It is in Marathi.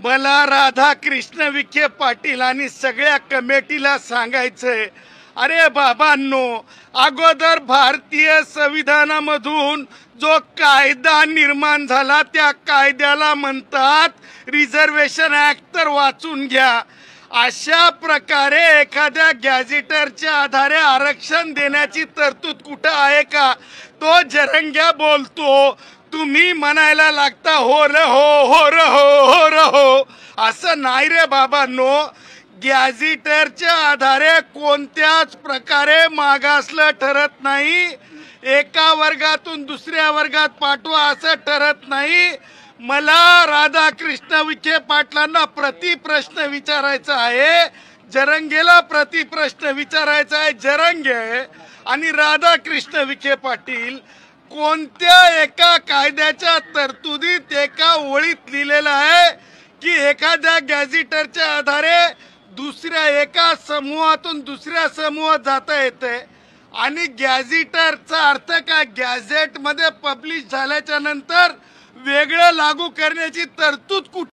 मला राधाकृष्ण विखे पाटील आणि सगळ्या कमिटीला सांगायचंय, अरे बाबांनो, अगोदर भारतीय संविधानामधून जो कायदा निर्माण झाला त्या कायद्याला म्हणतात रिझर्वेशन ऍक्ट, तर वाचून घ्या। अशा प्रकारे एखाद्या गॅझेटरच्या आधारे आरक्षण देण्याची तरतूद कुठं आहे का? तो जरंग्या बोलतो, तुम्ही म्हणायला लागता हो र हो, हो र हो, हो र हो। असं नाही रे बाबांनो, गॅझेटरच्या आधारे कोणत्याच प्रकारे मागासलं ठरत नाही, एका वर्गातून दुसऱ्या वर्गात पाठवा असं ठरत नाही। मला राधाकृष्ण विखे पाटलांना प्रतिप्रश्न विचारायचा आहे, जरंगेला प्रतिप्रश्न विचारायचा आहे। जरंगे आणि राधाकृष्ण विखे पाटील, कोणत्या एका कायद्याच्या तरतुदीत एका ओळीत लिहिलेलं आहे की एखाद्या गॅझेटरच्या आधारे दुसऱ्या एका समूहातून दुसऱ्या समूहात जाता येते? आणि गॅझेटरचा अर्थ काय? गॅझेट मध्ये पब्लिश झाल्याच्या नंतर वेगळं लागू करण्याची तरतूद कुठे?